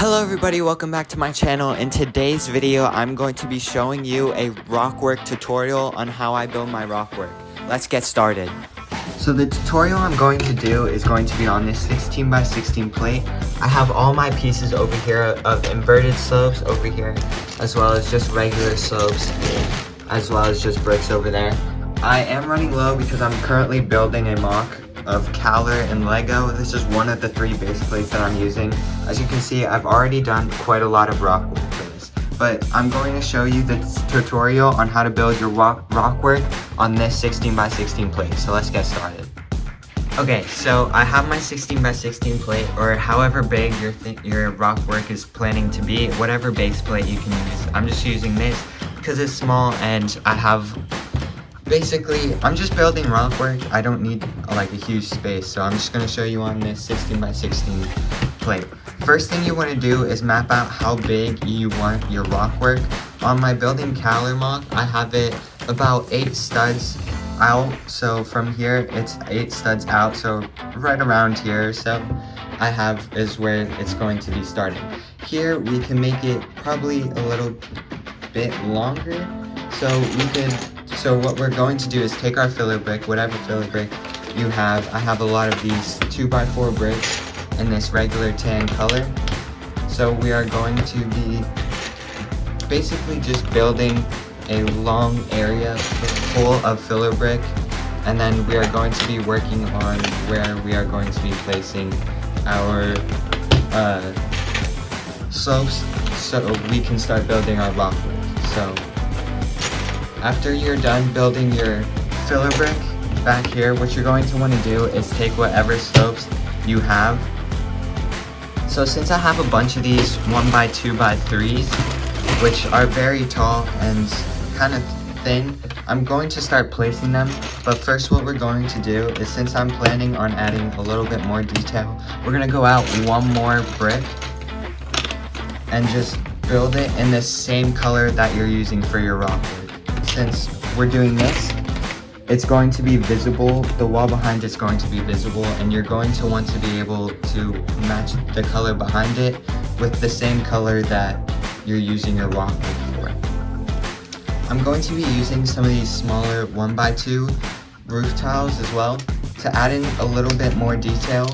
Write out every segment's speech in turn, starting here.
Hello everybody, welcome back to my channel. In today's video, I'm going to be showing you a Rockwork tutorial on how I build my Rockwork. Let's get started. So the tutorial I'm going to do is going to be on this 16 by 16 plate. I have all my pieces over here of inverted slopes over here, as well as just regular slopes, as well as just bricks over there. I am running low because I'm currently building a mock of Caler and Lego. This is one of the 3 base plates that I'm using. As you can see, I've already done quite a lot of Rockwork for this, but I'm going to show you the tutorial on how to build your Rockwork on this 16 by 16 plate. So let's get started. Okay, so I have my 16 by 16 plate, or however big your Rockwork is planning to be, whatever base plate you can use. I'm just using this because it's small and I have basically, I'm just building Rockwork. I don't need like a huge space, so I'm just going to show you on this 16 by 16 plate. First thing you want to do is map out how big you want your Rockwork. On my building Caler mock, I have it about 8 studs out, so from here it's 8 studs out, so right around here, so I have is where it's going to be starting. Here we can make it probably a little bit longer, so what we're going to do is take our filler brick, whatever filler brick you have. I have a lot of these 2x4 bricks in this regular tan color. So we are going to be basically just building a long area full of filler brick, and then we are going to be working on where we are going to be placing our slopes so we can start building our Rockwork. So after you're done building your filler brick back here, what you're going to want to do is take whatever slopes you have. So since I have a bunch of these 1x2x3s, which are very tall and kind of thin, I'm going to start placing them. But first what we're going to do is, since I'm planning on adding a little bit more detail, we're going to go out one more brick and just build it in the same color that you're using for your Rockwork. Since we're doing this, it's going to be visible, the wall behind it's going to be visible, and you're going to want to be able to match the color behind it with the same color that you're using your Rockwork for. I'm going to be using some of these smaller 1x2 roof tiles as well to add in a little bit more detail.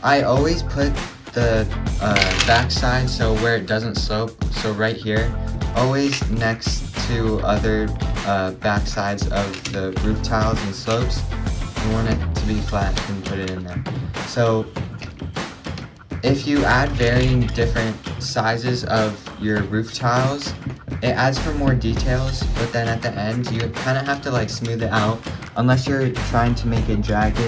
I always put the back side, so where it doesn't slope, so right here, always next to other back sides of the roof tiles and slopes. You want it to be flat and put it in there. So if you add varying different sizes of your roof tiles, it adds for more details, but then at the end you kind of have to like smooth it out, unless you're trying to make it jagged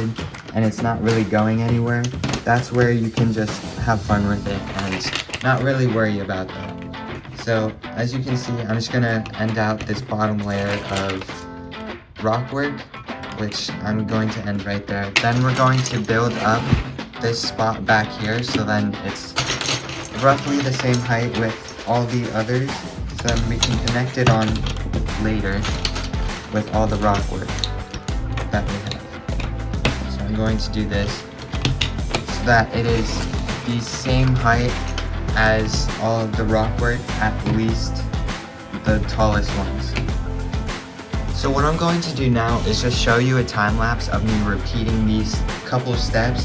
and it's not really going anywhere. That's where you can just have fun with it and not really worry about that. So as you can see, I'm just going to end out this bottom layer of Rockwork, which I'm going to end right there. Then we're going to build up this spot back here, so then it's roughly the same height with all the others, so then we can connect it on later with all the Rockwork that we have. So I'm going to do this so that it is the same height as all of the Rockwork, at least the tallest ones. So what I'm going to do now is just show you a time lapse of me repeating these couple steps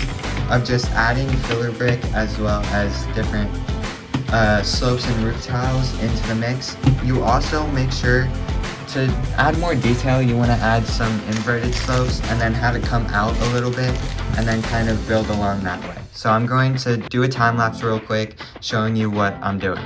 of just adding filler brick as well as different slopes and roof tiles into the mix. You also make sure to add more detail. You want to add some inverted slopes and then have it come out a little bit and then kind of build along that way. So I'm going to do a time lapse real quick showing you what I'm doing.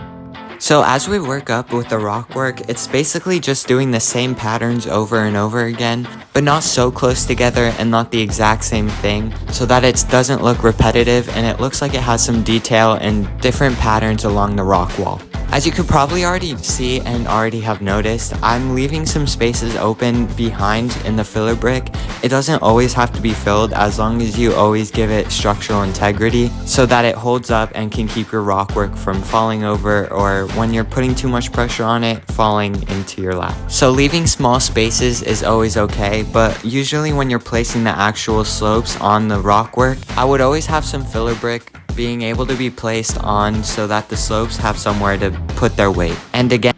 So as we work up with the Rockwork, it's basically just doing the same patterns over and over again, but not so close together and not the exact same thing, so that it doesn't look repetitive and it looks like it has some detail and different patterns along the rock wall. As you could probably already see and already have noticed, I'm leaving some spaces open behind in the filler brick. It doesn't always have to be filled, as long as you always give it structural integrity so that it holds up and can keep your Rockwork from falling over, or when you're putting too much pressure on it, falling into your lap. So leaving small spaces is always okay, but usually when you're placing the actual slopes on the Rockwork, I would always have some filler brick being able to be placed on so that the slopes have somewhere to put their weight. And again,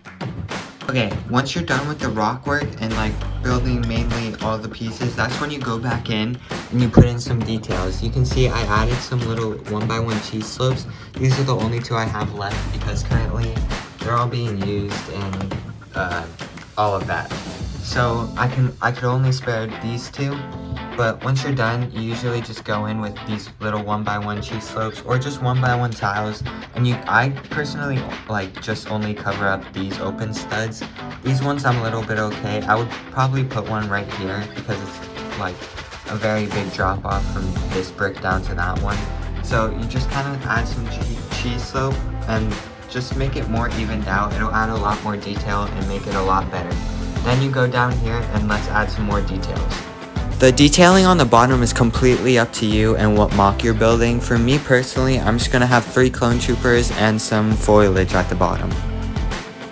okay, once you're done with the rock work and like building mainly all the pieces, that's when you go back in and you put in some details. You can see I added some little 1x1 cheese slopes. These are the only two I have left because currently they're all being used and all of that. So I could only spare these two, but once you're done, you usually just go in with these little 1x1 cheese slopes or just 1x1 tiles. And I personally like just only cover up these open studs. These ones I'm a little bit okay. I would probably put one right here because it's like a very big drop off from this brick down to that one. So you just kind of add some cheese slope and just make it more evened out. It'll add a lot more detail and make it a lot better. Then you go down here and let's add some more details. The detailing on the bottom is completely up to you and what mock you're building. For me personally, I'm just gonna have 3 clone troopers and some foliage at the bottom.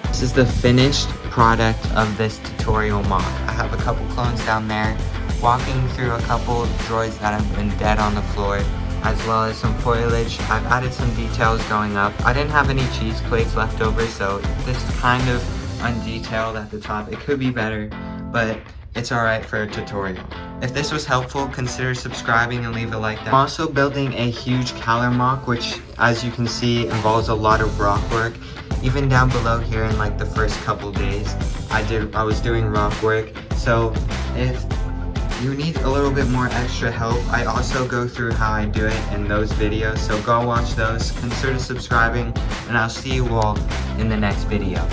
This is the finished product of this tutorial mock. I have a couple clones down there, walking through a couple droids that have been dead on the floor, as well as some foliage. I've added some details going up. I didn't have any cheese plates left over, so this is kind of undetailed at the top. It could be better, but it's alright for a tutorial. If this was helpful, consider subscribing and leave a like down. I'm also building a huge Caller mock, which as you can see involves a lot of rock work. Even down below here in like the first couple days, I was doing rock work. So if you need a little bit more extra help, I also go through how I do it in those videos, so go watch those. Consider subscribing, and I'll see you all in the next video.